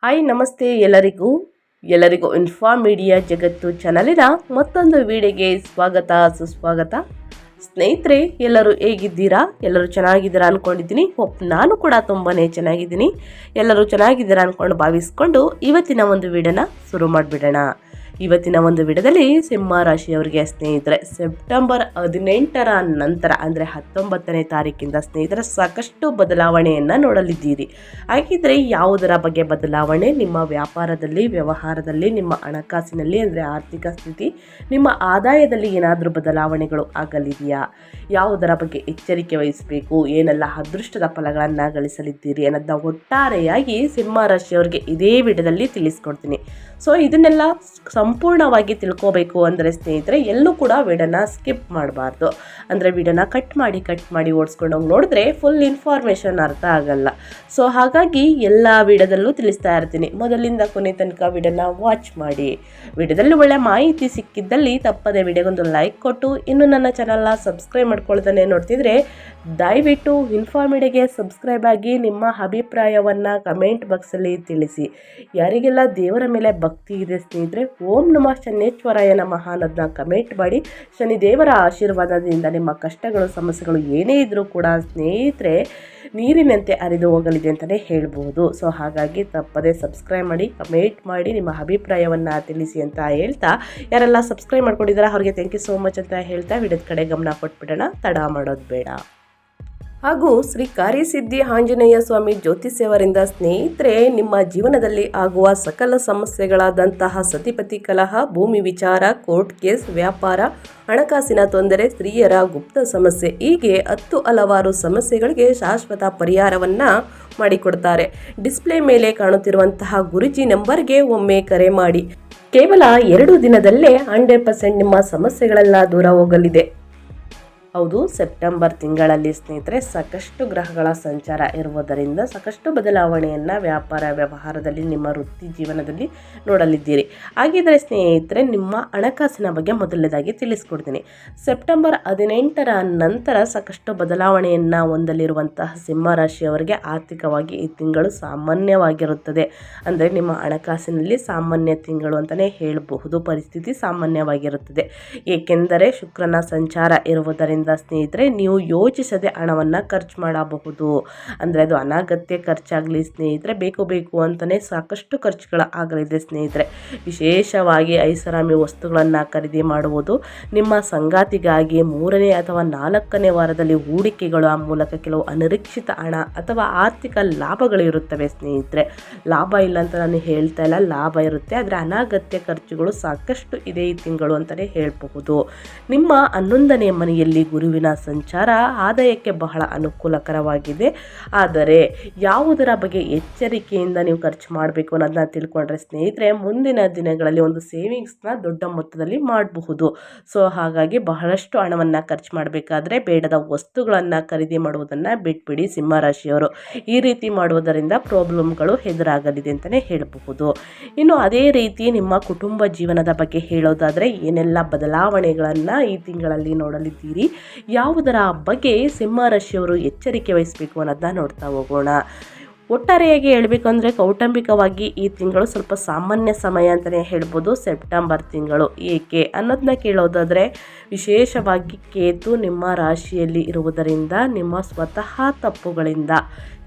Hi ನಮಸ್ತೆ ಎಲ್ಲರಿಗೂ inform media ಜಗತ್ತು ಚಾನಲಿನ ಮತ್ತೊಂದು ವಿಡಿಯೋಗೆ ಸ್ವಾಗತ ಸುಸ್ವಾಗತ. ಸ್ನೇಹಿತರೆ, ಎಲ್ಲರೂ ಹೇಗಿದ್ದೀರಾ? ಎಲ್ಲರೂ ಚೆನ್ನಾಗಿದ್ದೀರಾ ಅಂದ್ಕೊಂಡಿದ್ದೀನಿ. ನಾನು ಕೂಡ ತುಂಬಾ ಚೆನ್ನಾಗಿದ್ದೀನಿ. ಎಲ್ಲರೂ ಚೆನ್ನಾಗಿದ್ದೀರಾ ಅಂದ್ಕೊಂಡು ಭಾವಿಸ್ಕೊಂಡು ಇವತ್ತಿನ ಒಂದು ವಿಡಿಯೋನ ಶುರು ಮಾಡಿಬಿಡೋಣ. ಇವತ್ತಿನ ಒಂದು ವಿಡಿಯೋದಲ್ಲಿ ಸಿಂಹ ರಾಶಿಯವರಿಗೆ ಸ್ನೇಹಿತರೆ ಸೆಪ್ಟೆಂಬರ್ 18ರ ನಂತರ ಅಂದರೆ 19ನೇ ತಾರೀಕಿಂದ ಸ್ನೇಹಿತರೆ ಸಾಕಷ್ಟು ಬದಲಾವಣೆಯನ್ನು ನೋಡಲಿದ್ದೀರಿ. ಹಾಗಿದ್ರೆ ಯಾವುದರ ಬಗ್ಗೆ ಬದಲಾವಣೆ? ನಿಮ್ಮ ವ್ಯಾಪಾರದಲ್ಲಿ, ವ್ಯವಹಾರದಲ್ಲಿ, ನಿಮ್ಮ ಹಣಕಾಸಿನಲ್ಲಿ ಅಂದರೆ ಆರ್ಥಿಕ ಸ್ಥಿತಿ, ನಿಮ್ಮ ಆದಾಯದಲ್ಲಿ ಏನಾದರೂ ಬದಲಾವಣೆಗಳು ಆಗಲಿದೆಯಾ? ಯಾವುದರ ಬಗ್ಗೆ ಎಚ್ಚರಿಕೆ ವಹಿಸಬೇಕು? ಏನೆಲ್ಲ ಅದೃಷ್ಟದ ಫಲಗಳನ್ನು ಗಳಿಸಲಿದ್ದೀರಿ ಅನ್ನೋದನ್ನ ಒಟ್ಟಾರೆಯಾಗಿ ಸಿಂಹ ರಾಶಿಯವರಿಗೆ ಇದೇ ವಿಡಿಯೋದಲ್ಲಿ ತಿಳಿಸ್ಕೊಡ್ತೀನಿ. ಸೊ ಇದನ್ನೆಲ್ಲ ಸಂಪೂರ್ಣವಾಗಿ ತಿಳ್ಕೋಬೇಕು ಅಂದರೆ ಸ್ನೇಹಿತರೆ ಎಲ್ಲೂ ಕೂಡ ವಿಡಿಯೋನ ಸ್ಕಿಪ್ ಮಾಡಬಾರ್ದು. ಅಂದರೆ ವಿಡಿಯೋನ ಕಟ್ ಮಾಡಿ ಓಡಿಸ್ಕೊಂಡು ಹೋಗಿ ನೋಡಿದ್ರೆ ಫುಲ್ ಇನ್ಫಾರ್ಮೇಷನ್ ಅರ್ಥ ಆಗಲ್ಲ. ಸೊ ಹಾಗಾಗಿ ಎಲ್ಲ ವಿಡಿಯೋದಲ್ಲೂ ತಿಳಿಸ್ತಾ ಇರ್ತೀನಿ. ಮೊದಲಿಂದ ಕೊನೆ ತನಕ ವಿಡಿಯೋನ ವಾಚ್ ಮಾಡಿ. ವಿಡಿಯೋದಲ್ಲಿ ಒಳ್ಳೆ ಮಾಹಿತಿ ಸಿಕ್ಕಿದ್ದಲ್ಲಿ ತಪ್ಪದೆ ವಿಡಿಯೋಗೊಂದು ಲೈಕ್ ಕೊಟ್ಟು, ಇನ್ನು ನನ್ನ ಚಾನಲ್ನ ಸಬ್ಸ್ಕ್ರೈಬ್ ಮಾಡ್ಕೊಳ್ತಾನೆ ನೋಡ್ತಿದ್ರೆ ದಯವಿಟ್ಟು ಇನ್ಫಾರ್ಮ್ ಮೀಡಿಯಾಗೆ ಸಬ್ಸ್ಕ್ರೈಬ್ ಆಗಿ ನಿಮ್ಮ ಅಭಿಪ್ರಾಯವನ್ನು ಕಮೆಂಟ್ ಬಾಕ್ಸಲ್ಲಿ ತಿಳಿಸಿ. ಯಾರಿಗೆಲ್ಲ ದೇವರ ಮೇಲೆ ಭಕ್ತಿ ಇದೆ ಸ್ನೇಹಿತರೆ, ಓಂ ನಮಃ ಶನೇಶ್ವರಾಯ ನಮಃ ಅನ್ನೋದನ್ನ ಕಮೆಂಟ್ ಮಾಡಿ. ಶನಿದೇವರ ಆಶೀರ್ವಾದದಿಂದ ನಿಮ್ಮ ಕಷ್ಟಗಳು ಸಮಸ್ಯೆಗಳು ಏನೇ ಇದ್ದರೂ ಕೂಡ ಸ್ನೇಹಿತರೆ ನೀರಿನಂತೆ ಹರಿದು ಹೋಗಲಿದೆ ಅಂತಲೇ ಹೇಳ್ಬೋದು. ಸೊ ಹಾಗಾಗಿ ತಪ್ಪದೇ ಸಬ್ಸ್ಕ್ರೈಬ್ ಮಾಡಿ, ಕಮೆಂಟ್ ಮಾಡಿ, ನಿಮ್ಮ ಅಭಿಪ್ರಾಯವನ್ನು ತಿಳಿಸಿ ಅಂತ ಹೇಳ್ತಾ, ಯಾರೆಲ್ಲ ಸಬ್ಸ್ಕ್ರೈಬ್ ಮಾಡ್ಕೊಂಡಿದ್ದಾರೆ ಅವ್ರಿಗೆ ಥ್ಯಾಂಕ್ ಯು ಸೋ ಮಚ್ ಅಂತ ಹೇಳ್ತಾ ವಿಡಿಯೋದ ಕಡೆ ಗಮನ ಕೊಟ್ಬಿಡೋಣ. ತಡ ಮಾಡೋದು ಬೇಡ. ಹಾಗೂ ಶ್ರೀ ಕಾರ್ಯಸಿದ್ಧಿ ಆಂಜನೇಯ ಸ್ವಾಮಿ ಜ್ಯೋತಿಷ್ಯವರಿಂದ ಸ್ನೇಹಿತರೆ ನಿಮ್ಮ ಜೀವನದಲ್ಲಿ ಆಗುವ ಸಕಲ ಸಮಸ್ಯೆಗಳಾದಂತಹ ಸತಿಪತಿ ಕಲಹ, ಭೂಮಿ ವಿಚಾರ, ಕೋರ್ಟ್ ಕೇಸ್, ವ್ಯಾಪಾರ, ಹಣಕಾಸಿನ ತೊಂದರೆ, ಸ್ತ್ರೀಯರ ಗುಪ್ತ ಸಮಸ್ಯೆ, ಹೀಗೆ 10 ಹಲವಾರು ಸಮಸ್ಯೆಗಳಿಗೆ ಶಾಶ್ವತ ಪರಿಹಾರವನ್ನು ಮಾಡಿಕೊಡ್ತಾರೆ. ಡಿಸ್ಪ್ಲೇ ಮೇಲೆ ಕಾಣುತ್ತಿರುವಂತಹ ಗುರುಜಿ ನಂಬರ್ಗೆ ಒಮ್ಮೆ ಕರೆ ಮಾಡಿ. ಕೇವಲ 2 ದಿನದಲ್ಲೇ 100% ನಿಮ್ಮ ಸಮಸ್ಯೆಗಳೆಲ್ಲ ದೂರ ಹೋಗಲಿದೆ. ಹೌದು, ಸೆಪ್ಟೆಂಬರ್ ತಿಂಗಳಲ್ಲಿ ಸ್ನೇಹಿತರೆ ಸಾಕಷ್ಟು ಗ್ರಹಗಳ ಸಂಚಾರ ಇರುವುದರಿಂದ ಸಾಕಷ್ಟು ಬದಲಾವಣೆಯನ್ನು ವ್ಯಾಪಾರ ವ್ಯವಹಾರದಲ್ಲಿ, ನಿಮ್ಮ ವೃತ್ತಿ ಜೀವನದಲ್ಲಿ ನೋಡಲಿದ್ದೀರಿ. ಹಾಗಿದ್ರೆ ಸ್ನೇಹಿತರೆ ನಿಮ್ಮ ಹಣಕಾಸಿನ ಬಗ್ಗೆ ಮೊದಲನೇದಾಗಿ ತಿಳಿಸ್ಕೊಡ್ತೀನಿ. ಸೆಪ್ಟೆಂಬರ್ 18ರ ನಂತರ ಸಾಕಷ್ಟು ಬದಲಾವಣೆಯನ್ನು ಹೊಂದಲಿರುವಂತಹ ಸಿಂಹ ರಾಶಿಯವರಿಗೆ ಆರ್ಥಿಕವಾಗಿ ಈ ತಿಂಗಳು ಸಾಮಾನ್ಯವಾಗಿರುತ್ತದೆ. ಅಂದರೆ ನಿಮ್ಮ ಹಣಕಾಸಿನಲ್ಲಿ ಸಾಮಾನ್ಯ ತಿಂಗಳು ಅಂತಲೇ ಹೇಳಬಹುದು. ಪರಿಸ್ಥಿತಿ ಸಾಮಾನ್ಯವಾಗಿರುತ್ತದೆ. ಏಕೆಂದರೆ ಶುಕ್ರನ ಸಂಚಾರ ಇರುವುದರಿಂದ ಸ್ನೇಹಿತರೆ ನೀವು ಯೋಚಿಸದೆ ಹಣವನ್ನು ಖರ್ಚು ಮಾಡಬಹುದು. ಅಂದರೆ ಅದು ಅನಗತ್ಯ ಖರ್ಚಾಗಲಿ ಸ್ನೇಹಿತರೆ, ಬೇಕು ಅಂತಲೇ ಸಾಕಷ್ಟು ಖರ್ಚುಗಳು ಆಗಲಿದೆ ಸ್ನೇಹಿತರೆ. ವಿಶೇಷವಾಗಿ ಐಷಾರಾಮಿ ವಸ್ತುಗಳನ್ನು ಖರೀದಿ ಮಾಡುವುದು, ನಿಮ್ಮ ಸಂಗಾತಿಗಾಗಿ 3ನೇ ಅಥವಾ 4ನೇ ವಾರದಲ್ಲಿ ಹೂಡಿಕೆಗಳು, ಆ ಮೂಲಕ ಕೆಲವು ಅನಿರೀಕ್ಷಿತ ಹಣ ಅಥವಾ ಆರ್ಥಿಕ ಲಾಭಗಳು ಇರುತ್ತವೆ ಸ್ನೇಹಿತರೆ. ಲಾಭ ಇಲ್ಲ ಅಂತ ನಾನು ಹೇಳ್ತಾ ಇಲ್ಲ, ಲಾಭ ಇರುತ್ತೆ. ಆದರೆ ಅನಗತ್ಯ ಖರ್ಚುಗಳು ಸಾಕಷ್ಟು ಇದೆ ಈ ತಿಂಗಳು ಅಂತಲೇ ಹೇಳಬಹುದು. ನಿಮ್ಮ 11ನೇ ಮನೆಯಲ್ಲಿ ಗುರುವಿನ ಸಂಚಾರ ಆದಾಯಕ್ಕೆ ಬಹಳ ಅನುಕೂಲಕರವಾಗಿದೆ. ಆದರೆ ಯಾವುದರ ಬಗ್ಗೆ ಎಚ್ಚರಿಕೆಯಿಂದ ನೀವು ಖರ್ಚು ಮಾಡಬೇಕು ಅನ್ನೋದನ್ನ ತಿಳ್ಕೊಂಡ್ರೆ ಸ್ನೇಹಿತರೆ ಮುಂದಿನ ದಿನಗಳಲ್ಲಿ ಒಂದು ಸೇವಿಂಗ್ಸ್ನ ದೊಡ್ಡ ಮೊತ್ತದಲ್ಲಿ ಮಾಡಬಹುದು. ಸೊ ಹಾಗಾಗಿ ಬಹಳಷ್ಟು ಹಣವನ್ನು ಖರ್ಚು ಮಾಡಬೇಕಾದ್ರೆ ಬೇಡದ ವಸ್ತುಗಳನ್ನು ಖರೀದಿ ಮಾಡುವುದನ್ನು ಬಿಟ್ಬಿಡಿ ಸಿಂಹರಾಶಿಯವರು. ಈ ರೀತಿ ಮಾಡುವುದರಿಂದ ಪ್ರಾಬ್ಲಮ್ಗಳು ಎದುರಾಗಲಿದೆ ಅಂತಲೇ ಹೇಳಬಹುದು. ಇನ್ನು ಅದೇ ರೀತಿ ನಿಮ್ಮ ಕುಟುಂಬ ಜೀವನದ ಬಗ್ಗೆ ಹೇಳೋದಾದರೆ ಏನೆಲ್ಲ ಬದಲಾವಣೆಗಳನ್ನು ಈ ತಿಂಗಳಲ್ಲಿ ನೋಡಲಿದ್ದೀರಿ, ಯಾವುದರ ಬಗ್ಗೆ ಸಿಂಹ ರಾಶಿಯವರು ಎಚ್ಚರಿಕೆ ವಹಿಸಬೇಕು ಅನ್ನೋದನ್ನ ನೋಡ್ತಾ ಹೋಗೋಣ. ಒಟ್ಟಾರೆಯಾಗಿ ಹೇಳಬೇಕಂದ್ರೆ ಕೌಟುಂಬಿಕವಾಗಿ ಈ ತಿಂಗಳು ಸ್ವಲ್ಪ ಸಾಮಾನ್ಯ ಸಮಯ ಅಂತಲೇ ಹೇಳ್ಬೋದು. ಸೆಪ್ಟೆಂಬರ್ ತಿಂಗಳು ಏಕೆ ಅನ್ನೋದನ್ನ ಕೇಳೋದಾದರೆ ವಿಶೇಷವಾಗಿ ಕೇತು ನಿಮ್ಮ ರಾಶಿಯಲ್ಲಿ ಇರುವುದರಿಂದ ನಿಮ್ಮ ಸ್ವತಃ ತಪ್ಪುಗಳಿಂದ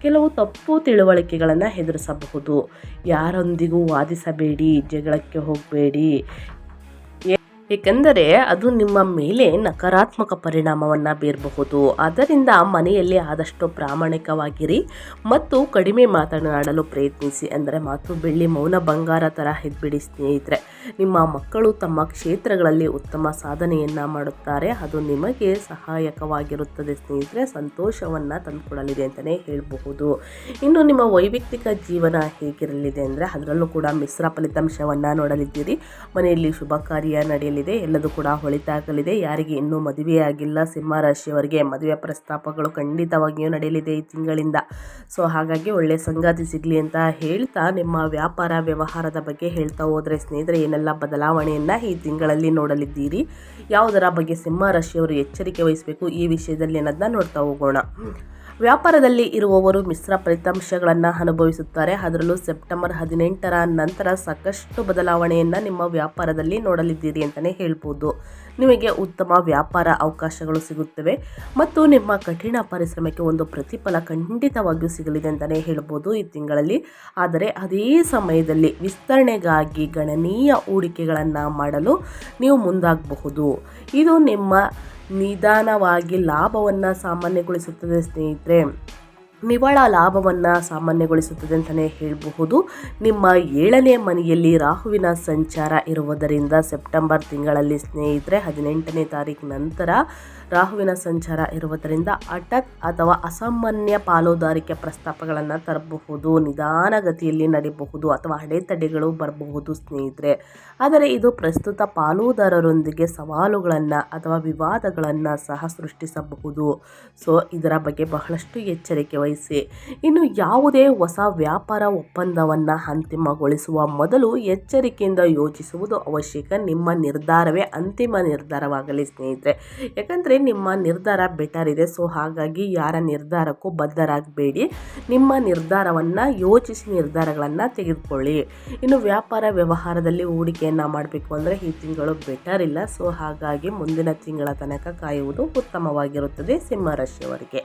ಕೆಲವು ತಪ್ಪು ತಿಳುವಳಿಕೆಗಳನ್ನು ಎದುರಿಸಬಹುದು. ಯಾರೊಂದಿಗೂ ವಾದಿಸಬೇಡಿ, ಜಗಳಕ್ಕೆ ಹೋಗಬೇಡಿ. ಏಕೆಂದರೆ ಅದು ನಿಮ್ಮ ಮೇಲೆ ನಕಾರಾತ್ಮಕ ಪರಿಣಾಮವನ್ನು ಬೀರಬಹುದು. ಆದ್ದರಿಂದ ಮನೆಯಲ್ಲಿ ಆದಷ್ಟು ಪ್ರಾಮಾಣಿಕವಾಗಿರಿ ಮತ್ತು ಕಡಿಮೆ ಮಾತನಾಡಲು ಪ್ರಯತ್ನಿಸಿ. ಅಂದರೆ ಮಾತು ಬೆಳ್ಳಿ ಮೌನ ಬಂಗಾರ ಥರ ಇದ್ಬಿಡಿ ಸ್ನೇಹಿತರೆ. ನಿಮ್ಮ ಮಕ್ಕಳು ತಮ್ಮ ಕ್ಷೇತ್ರಗಳಲ್ಲಿ ಉತ್ತಮ ಸಾಧನೆಯನ್ನು ಮಾಡುತ್ತಾರೆ. ಅದು ನಿಮಗೆ ಸಹಾಯಕವಾಗಿರುತ್ತದೆ ಸ್ನೇಹಿತರೆ. ಸಂತೋಷವನ್ನು ತಂದುಕೊಡಲಿದೆ ಅಂತಲೇ ಹೇಳಬಹುದು. ಇನ್ನು ನಿಮ್ಮ ವೈಯಕ್ತಿಕ ಜೀವನ ಹೇಗಿರಲಿದೆ ಅಂದರೆ ಅದರಲ್ಲೂ ಕೂಡ ಮಿಶ್ರ ಫಲಿತಾಂಶವನ್ನು ನೋಡಲಿದ್ದೀರಿ. ಮನೆಯಲ್ಲಿ ಶುಭ ಕಾರ್ಯ ನಡೆಯಲಿದೆ, ಎಲ್ಲದೂ ಕೂಡ ಹೊಳಿತಾಗಲಿದೆ. ಯಾರಿಗೆ ಇನ್ನೂ ಮದುವೆಯಾಗಿಲ್ಲ ಸಿಂಹರಾಶಿಯವರಿಗೆ ಮದುವೆ ಪ್ರಸ್ತಾಪಗಳು ಖಂಡಿತವಾಗಿಯೂ ನಡೆಯಲಿದೆ ಈ ತಿಂಗಳಿಂದ. ಸೊ ಹಾಗಾಗಿ ಒಳ್ಳೆಯ ಸಂಗಾತಿ ಸಿಗಲಿ ಅಂತ ಹೇಳ್ತಾ ನಿಮ್ಮ ವ್ಯಾಪಾರ ವ್ಯವಹಾರದ ಬಗ್ಗೆ ಹೇಳ್ತಾ ಹೋದರೆ ಸ್ನೇಹಿತರೆ ಏನೆಲ್ಲ ಬದಲಾವಣೆಯನ್ನು ಈ ತಿಂಗಳಲ್ಲಿ ನೋಡಲಿದ್ದೀರಿ, ಯಾವುದರ ಬಗ್ಗೆ ಸಿಂಹರಾಶಿಯವರು ಎಚ್ಚರಿಕೆ ವಹಿಸಬೇಕು ಈ ವಿಷಯದಲ್ಲಿ ಅನ್ನೋದನ್ನ ನೋಡ್ತಾ ಹೋಗೋಣ. ವ್ಯಾಪಾರದಲ್ಲಿ ಇರುವವರು ಮಿಶ್ರ ಫಲಿತಾಂಶಗಳನ್ನು ಅನುಭವಿಸುತ್ತಾರೆ. ಅದರಲ್ಲೂ ಸೆಪ್ಟೆಂಬರ್ 18ರ ನಂತರ ಸಾಕಷ್ಟು ಬದಲಾವಣೆಯನ್ನು ನಿಮ್ಮ ವ್ಯಾಪಾರದಲ್ಲಿ ನೋಡಲಿದ್ದೀರಿ ಅಂತಲೇ ಹೇಳ್ಬೋದು. ನಿಮಗೆ ಉತ್ತಮ ವ್ಯಾಪಾರ ಅವಕಾಶಗಳು ಸಿಗುತ್ತವೆ ಮತ್ತು ನಿಮ್ಮ ಕಠಿಣ ಪರಿಶ್ರಮಕ್ಕೆ ಒಂದು ಪ್ರತಿಫಲ ಖಂಡಿತವಾಗಿಯೂ ಸಿಗಲಿದೆ ಅಂತಲೇ ಹೇಳ್ಬೋದು ಈ ತಿಂಗಳಲ್ಲಿ. ಆದರೆ ಅದೇ ಸಮಯದಲ್ಲಿ ವಿಸ್ತರಣೆಗಾಗಿ ಗಣನೀಯ ಹೂಡಿಕೆಗಳನ್ನು ಮಾಡಲು ನೀವು ಮುಂದಾಗಬಹುದು. ಇದು ನಿಮ್ಮ ನಿಧಾನವಾಗಿ ಲಾಭವನ್ನು ಸಾಮಾನ್ಯಗೊಳಿಸುತ್ತದೆ ಸ್ನೇಹಿತರೆ. ನಿವ್ವಳ ಲಾಭವನ್ನು ಸಾಮಾನ್ಯಗೊಳಿಸುತ್ತದೆ ಅಂತಲೇ ಹೇಳಬಹುದು. ನಿಮ್ಮ 7ನೇ ಮನೆಯಲ್ಲಿ ರಾಹುವಿನ ಸಂಚಾರ ಇರುವುದರಿಂದ ಸೆಪ್ಟೆಂಬರ್ ತಿಂಗಳಲ್ಲಿ ಸ್ನೇಹಿತರೆ 18ನೇ ತಾರೀಕು ನಂತರ ರಾಹುವಿನ ಸಂಚಾರ ಇರುವುದರಿಂದ ಹಠಾತ್ ಅಥವಾ ಅಸಾಮಾನ್ಯ ಪಾಲುದಾರಿಕೆ ಪ್ರಸ್ತಾಪಗಳನ್ನು ತರಬಹುದು. ನಿಧಾನಗತಿಯಲ್ಲಿ ನಡೀಬಹುದು ಅಥವಾ ಅಡೆತಡೆಗಳು ಬರಬಹುದು ಸ್ನೇಹಿತರೆ. ಆದರೆ ಇದು ಪ್ರಸ್ತುತ ಪಾಲುದಾರರೊಂದಿಗೆ ಸವಾಲುಗಳನ್ನು ಅಥವಾ ವಿವಾದಗಳನ್ನು ಸಹ ಸೃಷ್ಟಿಸಬಹುದು. ಸೊ ಇದರ ಬಗ್ಗೆ ಬಹಳಷ್ಟು ಎಚ್ಚರಿಕೆ ವಹಿಸಿ. ಇನ್ನು ಯಾವುದೇ ಹೊಸ ವ್ಯಾಪಾರ ಒಪ್ಪಂದವನ್ನು ಅಂತಿಮಗೊಳಿಸುವ ಮೊದಲು ಎಚ್ಚರಿಕೆಯಿಂದ ಯೋಚಿಸುವುದು ಅವಶ್ಯಕ. ನಿಮ್ಮ ನಿರ್ಧಾರವೇ ಅಂತಿಮ ನಿರ್ಧಾರವಾಗಲಿ ಸ್ನೇಹಿತರೆ. ಯಾಕಂದರೆ ನಿಮ್ಮ ನಿರ್ಧಾರ ಬೆಟರ್ ಇದೆ. ಸೊ ಹಾಗಾಗಿ ಯಾರ ನಿರ್ಧಾರಕ್ಕೂ ಬದ್ಧರಾಗಬೇಡಿ. ನಿಮ್ಮ ನಿರ್ಧಾರವನ್ನು ಯೋಚಿಸಿ ನಿರ್ಧಾರಗಳನ್ನು ತೆಗೆದುಕೊಳ್ಳಿ. ಇನ್ನು ವ್ಯಾಪಾರ ವ್ಯವಹಾರದಲ್ಲಿ ಹೂಡಿಕೆಯನ್ನು ಮಾಡಬೇಕು ಅಂದರೆ ಈ ತಿಂಗಳು ಬೆಟರ್ ಇಲ್ಲ. ಸೊ ಹಾಗಾಗಿ ಮುಂದಿನ ತಿಂಗಳ ತನಕ ಕಾಯುವುದು ಉತ್ತಮವಾಗಿರುತ್ತದೆ ಸಿಂಹರಾಶಿಯವರಿಗೆ.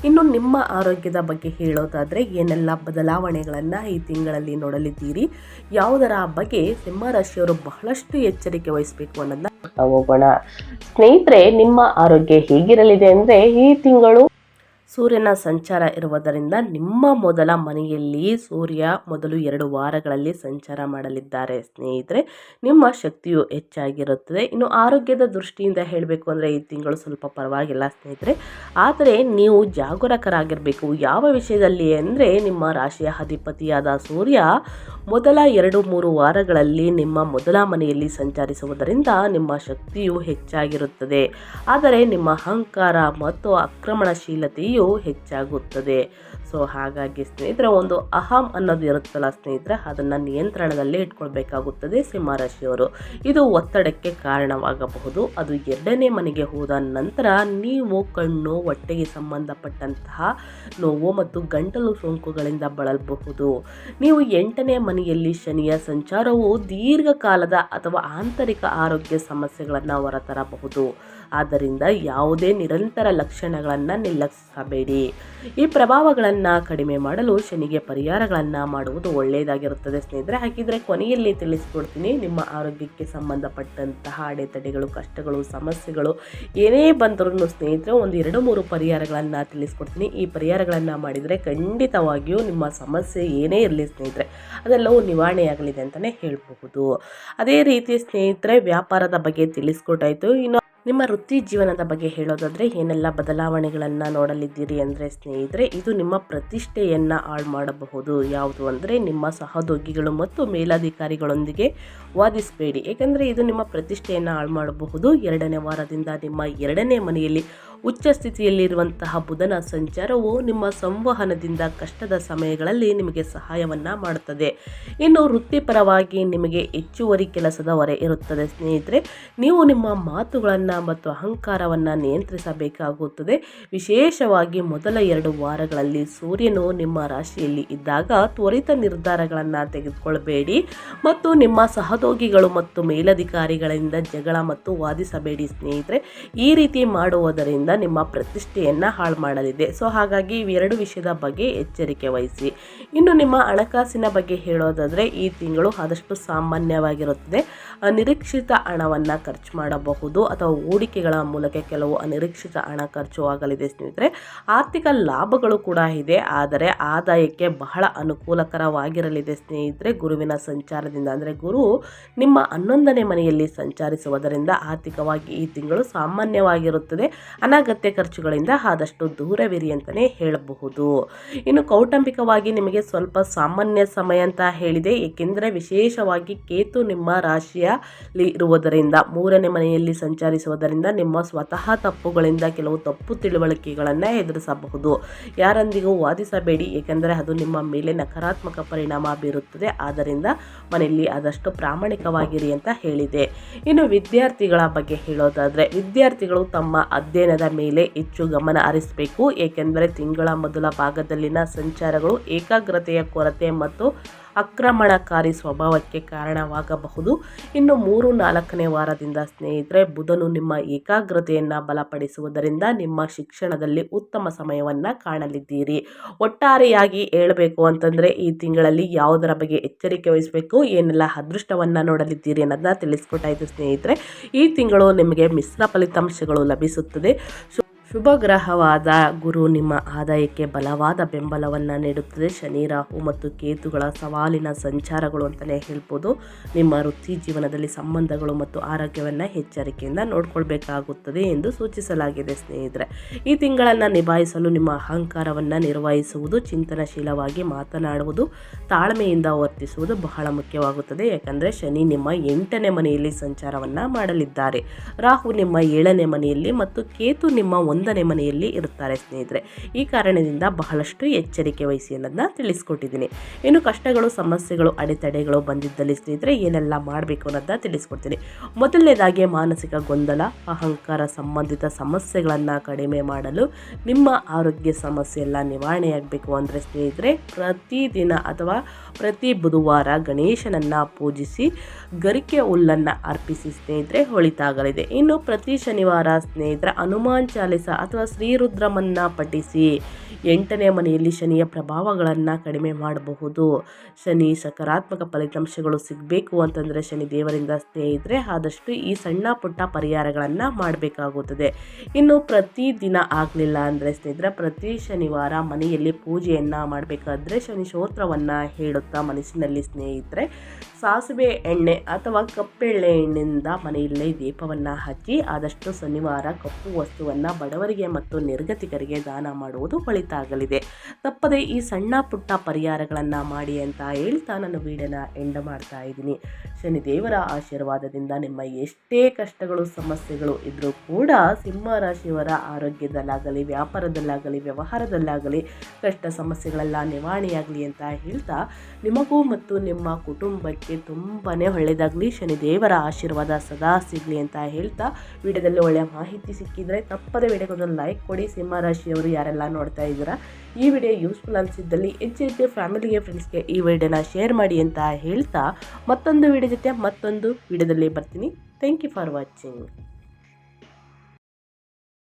ಇನ್ನು ನಿಮ್ಮ ಆರೋಗ್ಯದ ಬಗ್ಗೆ ಹೇಳೋದಾದರೆ ಏನೆಲ್ಲ ಬದಲಾವಣೆಗಳನ್ನು ಈ ತಿಂಗಳಲ್ಲಿ ನೋಡಲಿದ್ದೀರಿ, ಯಾವುದರ ಬಗ್ಗೆ ಸಿಂಹರಾಶಿಯವರು ಬಹಳಷ್ಟು ಎಚ್ಚರಿಕೆ ವಹಿಸಬೇಕು ಅನ್ನೋದನ್ನ ಹೋಗೋಣ. ಸ್ನೇಹಿತರೆ, ನಿಮ್ಮ ಆರೋಗ್ಯ ಹೇಗಿರಲಿದೆ ಅಂದರೆ ಈ ತಿಂಗಳು ಸೂರ್ಯನ ಸಂಚಾರ ಇರುವುದರಿಂದ ನಿಮ್ಮ ಮೊದಲ ಮನೆಯಲ್ಲಿ ಸೂರ್ಯ ಮೊದಲು 2 ವಾರಗಳಲ್ಲಿ ಸಂಚಾರ ಮಾಡಲಿದ್ದಾರೆ ಸ್ನೇಹಿತರೆ. ನಿಮ್ಮ ಶಕ್ತಿಯು ಹೆಚ್ಚಾಗಿರುತ್ತದೆ. ಇನ್ನು ಆರೋಗ್ಯದ ದೃಷ್ಟಿಯಿಂದ ಹೇಳಬೇಕು ಅಂದರೆ ಈ ತಿಂಗಳು ಸ್ವಲ್ಪ ಪರವಾಗಿಲ್ಲ ಸ್ನೇಹಿತರೆ. ಆದರೆ ನೀವು ಜಾಗರೂಕರಾಗಿರಬೇಕು. ಯಾವ ವಿಷಯದಲ್ಲಿ ಅಂದರೆ ನಿಮ್ಮ ರಾಶಿಯ ಅಧಿಪತಿಯಾದ ಸೂರ್ಯ ಮೊದಲ 2-3 ವಾರಗಳಲ್ಲಿ ನಿಮ್ಮ ಮೊದಲ ಮನೆಯಲ್ಲಿ ಸಂಚರಿಸುವುದರಿಂದ ನಿಮ್ಮ ಶಕ್ತಿಯು ಹೆಚ್ಚಾಗಿರುತ್ತದೆ. ಆದರೆ ನಿಮ್ಮ ಅಹಂಕಾರ ಮತ್ತು ಆಕ್ರಮಣಶೀಲತೆಯು ಹೆಚ್ಚಾಗುತ್ತದೆ. ಸೊ ಹಾಗಾಗಿ ಸ್ನೇಹಿತರೆ, ಒಂದು ಅಹಂ ಅನ್ನೋದು ಇರುತ್ತಲ್ಲ ಸ್ನೇಹಿತರೆ, ಅದನ್ನು ನಿಯಂತ್ರಣದಲ್ಲೇ ಇಟ್ಕೊಳ್ಬೇಕಾಗುತ್ತದೆ ಸಿಂಹರಾಶಿಯವರು. ಇದು ಒತ್ತಡಕ್ಕೆ ಕಾರಣವಾಗಬಹುದು. ಅದು 2ನೇ ಮನೆಗೆ ಹೋದ ನಂತರ ನೀವು ಕಣ್ಣು, ಹೊಟ್ಟೆಗೆ ಸಂಬಂಧಪಟ್ಟಂತಹ ನೋವು ಮತ್ತು ಗಂಟಲು ಸೋಂಕುಗಳಿಂದ ಬಳಲಬಹುದು. ನೀವು 8ನೇ ಮನೆಯಲ್ಲಿ ಶನಿಯ ಸಂಚಾರವು ದೀರ್ಘಕಾಲದ ಅಥವಾ ಆಂತರಿಕ ಆರೋಗ್ಯ ಸಮಸ್ಯೆಗಳನ್ನು ಹೊರತರಬಹುದು. ಆದ್ದರಿಂದ ಯಾವುದೇ ನಿರಂತರ ಲಕ್ಷಣಗಳನ್ನು ನಿರ್ಲಕ್ಷಿಸಬೇಡಿ. ಈ ಪ್ರಭಾವಗಳನ್ನು ಕಡಿಮೆ ಮಾಡಲು ಶನಿಗೆ ಪರಿಹಾರಗಳನ್ನು ಮಾಡುವುದು ಒಳ್ಳೆಯದಾಗಿರುತ್ತದೆ ಸ್ನೇಹಿತರೆ. ಹಾಗಿದ್ರೆ ಕೊನೆಯಲ್ಲಿ ತಿಳಿಸ್ಕೊಡ್ತೀನಿ, ನಿಮ್ಮ ಆರೋಗ್ಯಕ್ಕೆ ಸಂಬಂಧಪಟ್ಟಂತಹ ಅಡೆತಡೆಗಳು, ಕಷ್ಟಗಳು, ಸಮಸ್ಯೆಗಳು ಏನೇ ಬಂದರೂ ಸ್ನೇಹಿತರೆ ಒಂದು 2-3 ಪರಿಹಾರಗಳನ್ನು ತಿಳಿಸ್ಕೊಡ್ತೀನಿ. ಈ ಪರಿಹಾರಗಳನ್ನು ಮಾಡಿದರೆ ಖಂಡಿತವಾಗಿಯೂ ನಿಮ್ಮ ಸಮಸ್ಯೆ ಏನೇ ಇರಲಿ ಸ್ನೇಹಿತರೆ ಅದೆಲ್ಲವೂ ನಿವಾರಣೆಯಾಗಲಿದೆ ಅಂತಲೇ ಹೇಳಬಹುದು. ಅದೇ ರೀತಿ ಸ್ನೇಹಿತರೆ, ವ್ಯಾಪಾರದ ಬಗ್ಗೆ ತಿಳಿಸ್ಕೊಟ್ಟಾಯಿತು. ಇನ್ನು ನಿಮ್ಮ ವೃತ್ತಿ ಜೀವನದ ಬಗ್ಗೆ ಹೇಳೋದಾದರೆ ಏನೆಲ್ಲ ಬದಲಾವಣೆಗಳನ್ನು ನೋಡಲಿದ್ದೀರಿ ಅಂದರೆ ಸ್ನೇಹಿತರೆ, ಇದು ನಿಮ್ಮ ಪ್ರತಿಷ್ಠೆಯನ್ನು ಹಾಳು ಮಾಡಬಹುದು. ಯಾವುದು ಅಂದರೆ ನಿಮ್ಮ ಸಹೋದ್ಯೋಗಿಗಳು ಮತ್ತು ಮೇಲಧಿಕಾರಿಗಳೊಂದಿಗೆ ವಾದಿಸಬೇಡಿ. ಏಕೆಂದರೆ ಇದು ನಿಮ್ಮ ಪ್ರತಿಷ್ಠೆಯನ್ನು ಹಾಳು ಮಾಡಬಹುದು. 2ನೇ ವಾರದಿಂದ ನಿಮ್ಮ 2ನೇ ಮನೆಯಲ್ಲಿ ಉಚ್ಚ ಸ್ಥಿತಿಯಲ್ಲಿರುವಂತಹ ಬುಧನ ಸಂಚಾರವು ನಿಮ್ಮ ಸಂವಹನದಿಂದ ಕಷ್ಟದ ಸಮಯಗಳಲ್ಲಿ ನಿಮಗೆ ಸಹಾಯವನ್ನು ಮಾಡುತ್ತದೆ. ಇನ್ನು ವೃತ್ತಿಪರವಾಗಿ ನಿಮಗೆ ಹೆಚ್ಚುವರಿ ಕೆಲಸದ ಹೊರೆ ಇರುತ್ತದೆ ಸ್ನೇಹಿತರೆ. ನೀವು ನಿಮ್ಮ ಮಾತುಗಳನ್ನು ಮತ್ತು ಅಹಂಕಾರವನ್ನು ನಿಯಂತ್ರಿಸಬೇಕಾಗುತ್ತದೆ. ವಿಶೇಷವಾಗಿ ಮೊದಲ 2 ವಾರಗಳಲ್ಲಿ ಸೂರ್ಯನು ನಿಮ್ಮ ರಾಶಿಯಲ್ಲಿ ಇದ್ದಾಗ ತ್ವರಿತ ನಿರ್ಧಾರಗಳನ್ನು ತೆಗೆದುಕೊಳ್ಳಬೇಡಿ ಮತ್ತು ನಿಮ್ಮ ಸಹೋದ್ಯೋಗಿಗಳು ಮತ್ತು ಮೇಲಧಿಕಾರಿಗಳಿಂದ ಜಗಳ ಮತ್ತು ವಾದಿಸಬೇಡಿ ಸ್ನೇಹಿತರೆ. ಈ ರೀತಿ ಮಾಡುವುದರಿಂದ ನಿಮ್ಮ ಪ್ರತಿಷ್ಠೆಯನ್ನು ಹಾಳು ಮಾಡಲಿದೆ. ಸೊ ಹಾಗಾಗಿ ಇವೆರಡು ವಿಷಯದ ಬಗ್ಗೆ ಎಚ್ಚರಿಕೆ ವಹಿಸಿ. ಇನ್ನು ನಿಮ್ಮ ಹಣಕಾಸಿನ ಬಗ್ಗೆ ಹೇಳೋದಾದರೆ ಈ ತಿಂಗಳು ಆದಷ್ಟು ಸಾಮಾನ್ಯವಾಗಿರುತ್ತದೆ. ಅನಿರೀಕ್ಷಿತ ಹಣವನ್ನು ಖರ್ಚು ಮಾಡಬಹುದು ಅಥವಾ ಹೂಡಿಕೆಗಳ ಮೂಲಕ ಕೆಲವು ಅನಿರೀಕ್ಷಿತ ಹಣ ಖರ್ಚು ಆಗಲಿದೆ ಸ್ನೇಹಿತರೆ. ಆರ್ಥಿಕ ಲಾಭಗಳು ಕೂಡ ಇದೆ, ಆದರೆ ಆದಾಯಕ್ಕೆ ಬಹಳ ಅನುಕೂಲಕರವಾಗಿರಲಿದೆ ಸ್ನೇಹಿತರೆ ಗುರುವಿನ ಸಂಚಾರದಿಂದ. ಅಂದರೆ ಗುರು ನಿಮ್ಮ 11ನೇ ಮನೆಯಲ್ಲಿ ಸಂಚರಿಸುವುದರಿಂದ ಆರ್ಥಿಕವಾಗಿ ಈ ತಿಂಗಳು ಸಾಮಾನ್ಯವಾಗಿರುತ್ತದೆ. ಅನಗತ್ಯ ಖರ್ಚುಗಳಿಂದ ಆದಷ್ಟು ದೂರವಿರಿ ಅಂತಲೇ ಹೇಳಬಹುದು. ಇನ್ನು ಕೌಟುಂಬಿಕವಾಗಿ ನಿಮಗೆ ಸ್ವಲ್ಪ ಸಾಮಾನ್ಯ ಸಮಯ ಅಂತ ಹೇಳಿದೆ. ಏಕೆಂದರೆ ವಿಶೇಷವಾಗಿ ಕೇತು ನಿಮ್ಮ ರಾಶಿಯಲ್ಲಿ ಇರುವುದರಿಂದ 3ನೇ ಮನೆಯಲ್ಲಿ ಸಂಚರಿಸುವುದರಿಂದ ನಿಮ್ಮ ಸ್ವತಃ ತಪ್ಪುಗಳಿಂದ ಕೆಲವು ತಪ್ಪು ತಿಳುವಳಿಕೆಗಳನ್ನು ಎದುರಿಸಬಹುದು. ಯಾರೊಂದಿಗೂ ವಾದಿಸಬೇಡಿ, ಏಕೆಂದರೆ ಅದು ನಿಮ್ಮ ಮೇಲೆ ನಕಾರಾತ್ಮಕ ಪರಿಣಾಮ ಬೀರುತ್ತದೆ. ಆದ್ದರಿಂದ ಮನೆಯಲ್ಲಿ ಆದಷ್ಟು ಪ್ರಾಮಾಣಿಕವಾಗಿರಿ ಅಂತ ಹೇಳಿದೆ. ಇನ್ನು ವಿದ್ಯಾರ್ಥಿಗಳ ಬಗ್ಗೆ ಹೇಳೋದಾದರೆ ವಿದ್ಯಾರ್ಥಿಗಳು ತಮ್ಮ ಅಧ್ಯಯನದ ಮೇಲೆ ಹೆಚ್ಚು ಗಮನ ಹರಿಸಬೇಕು. ಏಕೆಂದರೆ ತಿಂಗಳ ಮೊದಲ ಭಾಗದಲ್ಲಿನ ಸಂಚಾರಗಳು ಏಕಾಗ್ರತೆಯ ಕೊರತೆ ಮತ್ತು ಆಕ್ರಮಣಕಾರಿ ಸ್ವಭಾವಕ್ಕೆ ಕಾರಣವಾಗಬಹುದು. ಇನ್ನು 3-4ನೇ ವಾರದಿಂದ ಸ್ನೇಹಿತರೆ, ಬುಧನು ನಿಮ್ಮ ಏಕಾಗ್ರತೆಯನ್ನು ಬಲಪಡಿಸುವುದರಿಂದ ನಿಮ್ಮ ಶಿಕ್ಷಣದಲ್ಲಿ ಉತ್ತಮ ಸಮಯವನ್ನು ಕಾಣಲಿದ್ದೀರಿ. ಒಟ್ಟಾರೆಯಾಗಿ ಹೇಳಬೇಕು ಅಂತಂದರೆ ಈ ತಿಂಗಳಲ್ಲಿ ಯಾವುದರ ಬಗ್ಗೆ ಎಚ್ಚರಿಕೆ ವಹಿಸಬೇಕು, ಏನೆಲ್ಲ ಅದೃಷ್ಟವನ್ನು ನೋಡಲಿದ್ದೀರಿ ಅನ್ನೋದನ್ನ ತಿಳಿಸ್ಕೊಟ್ಟಾಯಿತು ಸ್ನೇಹಿತರೆ. ಈ ತಿಂಗಳು ನಿಮಗೆ ಮಿಶ್ರ ಫಲಿತಾಂಶಗಳು ಲಭಿಸುತ್ತದೆ. ಶುಭ ಗ್ರಹವಾದ ಗುರು ನಿಮ್ಮ ಆದಾಯಕ್ಕೆ ಬಲವಾದ ಬೆಂಬಲವನ್ನು ನೀಡುತ್ತದೆ. ಶನಿ, ರಾಹು ಮತ್ತು ಕೇತುಗಳ ಸವಾಲಿನ ಸಂಚಾರಗಳು ಅಂತಲೇ ಹೇಳ್ಬೋದು. ನಿಮ್ಮ ವೃತ್ತಿ ಜೀವನದಲ್ಲಿ ಸಂಬಂಧಗಳು ಮತ್ತು ಆರೋಗ್ಯವನ್ನು ಎಚ್ಚರಿಕೆಯಿಂದ ನೋಡ್ಕೊಳ್ಬೇಕಾಗುತ್ತದೆ ಎಂದು ಸೂಚಿಸಲಾಗಿದೆ ಸ್ನೇಹಿತರೆ. ಈ ತಿಂಗಳನ್ನು ನಿಭಾಯಿಸಲು ನಿಮ್ಮ ಅಹಂಕಾರವನ್ನು ನಿರ್ವಹಿಸುವುದು, ಚಿಂತನಶೀಲವಾಗಿ ಮಾತನಾಡುವುದು, ತಾಳ್ಮೆಯಿಂದ ವರ್ತಿಸುವುದು ಬಹಳ ಮುಖ್ಯವಾಗುತ್ತದೆ. ಯಾಕಂದರೆ ಶನಿ ನಿಮ್ಮ 8ನೇ ಮನೆಯಲ್ಲಿ ಸಂಚಾರವನ್ನು ಮಾಡಲಿದ್ದಾರೆ. ರಾಹು ನಿಮ್ಮ 7ನೇ ಮನೆಯಲ್ಲಿ ಮತ್ತು ಕೇತು ನಿಮ್ಮ 1ನೇ ಮನೆಯಲ್ಲಿ ಇರುತ್ತಾರೆ ಸ್ನೇಹಿತರೆ. ಈ ಕಾರಣದಿಂದ ಬಹಳಷ್ಟು ಎಚ್ಚರಿಕೆ ವಹಿಸಿ ಅನ್ನೋದನ್ನ ತಿಳಿಸ್ಕೊಟ್ಟಿದ್ದೀನಿ. ಇನ್ನು ಕಷ್ಟಗಳು, ಸಮಸ್ಯೆಗಳು, ಅಡೆತಡೆಗಳು ಬಂದಿದ್ದಲ್ಲಿ ಸ್ನೇಹಿತರೆ ಏನೆಲ್ಲ ಮಾಡಬೇಕು ಅನ್ನೋದನ್ನ ತಿಳಿಸ್ಕೊಡ್ತೀನಿ. ಮೊದಲನೇದಾಗಿ ಮಾನಸಿಕ ಗೊಂದಲ, ಅಹಂಕಾರ ಸಂಬಂಧಿತ ಸಮಸ್ಯೆಗಳನ್ನು ಕಡಿಮೆ ಮಾಡಲು ನಿಮ್ಮ ಆರೋಗ್ಯ ಸಮಸ್ಯೆ ಎಲ್ಲ ನಿವಾರಣೆಯಾಗಬೇಕು ಅಂದರೆ ಸ್ನೇಹಿತರೆ, ಪ್ರತಿದಿನ ಅಥವಾ ಪ್ರತಿ ಬುಧವಾರ ಗಣೇಶನನ್ನು ಪೂಜಿಸಿ ಗರಿಕೆ ಹುಲ್ಲನ್ನು ಅರ್ಪಿಸಿ ಸ್ನೇಹಿತರೆ ಒಳಿತಾಗಲಿದೆ. ಇನ್ನು ಪ್ರತಿ ಶನಿವಾರ ಸ್ನೇಹಿತರೆ ಹನುಮಾನ್ ಚಾಲಿಸ ಅಥವಾ ಶ್ರೀರುದ್ರಮನ್ನ ಪಠಿಸಿ 8ನೇ ಮನೆಯಲ್ಲಿ ಶನಿಯ ಪ್ರಭಾವಗಳನ್ನು ಕಡಿಮೆ ಮಾಡಬಹುದು. ಶನಿ ಸಕಾರಾತ್ಮಕ ಫಲಿತಾಂಶಗಳು ಸಿಗಬೇಕು ಅಂತಂದರೆ ಶನಿ ದೇವರಿಂದ ಸ್ನೇಹಿತರೆ ಆದಷ್ಟು ಈ ಸಣ್ಣ ಪುಟ್ಟ ಪರಿಹಾರಗಳನ್ನು ಮಾಡಬೇಕಾಗುತ್ತದೆ. ಇನ್ನು ಪ್ರತಿದಿನ ಆಗಲಿಲ್ಲ ಅಂದರೆ ಸ್ನೇಹಿತರೆ ಪ್ರತಿ ಶನಿವಾರ ಮನೆಯಲ್ಲಿ ಪೂಜೆಯನ್ನು ಮಾಡಬೇಕಾದ್ರೆ ಶನಿ ಸ್ತೋತ್ರವನ್ನು ಹೇಳುತ್ತಾ ಮನಸ್ಸಿನಲ್ಲಿ ಸ್ನೇಹಿತರೆ ಸಾಸಿವೆ ಎಣ್ಣೆ ಅಥವಾ ಕಪ್ಪೆಳ್ಳೆ ಎಣ್ಣೆಯಿಂದ ಮನೆಯಲ್ಲೇ ದೀಪವನ್ನು ಹಚ್ಚಿ ಆದಷ್ಟು ಶನಿವಾರ ಕಪ್ಪು ವಸ್ತುವನ್ನು ಬಡವರಿಗೆ ಮತ್ತು ನಿರ್ಗತಿಕರಿಗೆ ದಾನ ಮಾಡುವುದು ಒಳಿತಾಗಲಿದೆ. ತಪ್ಪದೆ ಈ ಸಣ್ಣ ಪುಟ್ಟ ಪರಿಹಾರಗಳನ್ನು ಮಾಡಿ ಅಂತ ಹೇಳ್ತಾ ನಾನು ವಿಡಿಯೋನ ಎಂಡ್ ಮಾಡ್ತಾ ಇದ್ದೀನಿ. ಶನಿದೇವರ ಆಶೀರ್ವಾದದಿಂದ ನಿಮ್ಮ ಎಷ್ಟೇ ಕಷ್ಟಗಳು, ಸಮಸ್ಯೆಗಳು ಇದ್ದರೂ ಕೂಡ ಸಿಂಹ ರಾಶಿಯವರ ಆರೋಗ್ಯದಲ್ಲಾಗಲಿ, ವ್ಯಾಪಾರದಲ್ಲಾಗಲಿ, ವ್ಯವಹಾರದಲ್ಲಾಗಲಿ ಕಷ್ಟ ಸಮಸ್ಯೆಗಳೆಲ್ಲ ನಿವಾರಣೆಯಾಗಲಿ ಅಂತ ಹೇಳ್ತಾ ನಿಮಗೂ ಮತ್ತು ನಿಮ್ಮ ಕುಟುಂಬಕ್ಕೆ ತುಂಬಾ ಒಳ್ಳೆಯದಾಗಲಿ, ಶನಿದೇವರ ಆಶೀರ್ವಾದ ಸದಾ ಸಿಗಲಿ ಅಂತ ಹೇಳ್ತಾ ವಿಡಿಯೋದಲ್ಲಿ ಒಳ್ಳೆಯ ಮಾಹಿತಿ ಸಿಕ್ಕಿದರೆ ತಪ್ಪದೆ ವಿಡಿಯೋಗೊಂದು ಲೈಕ್ ಕೊಡಿ. ಸಿಂಹ ರಾಶಿಯವರು ಯಾರೆಲ್ಲ ನೋಡ್ತಾ ಇದ್ದೀರಾ, ಈ ವಿಡಿಯೋ ಯೂಸ್ಫುಲ್ ಅನಿಸಿದ್ದಲ್ಲಿ ಹೆಚ್ಚು ಫ್ಯಾಮಿಲಿಗೆ, ಫ್ರೆಂಡ್ಸ್ಗೆ ಈ ವಿಡಿಯೋನ ಶೇರ್ ಮಾಡಿ ಅಂತ ಹೇಳ್ತಾ ಮತ್ತೊಂದು ವಿಡಿಯೋ ಜೊತೆ ಮತ್ತೊಂದು ವಿಡಿಯೋದಲ್ಲಿ ಬರ್ತೀನಿ. Thank you for watching.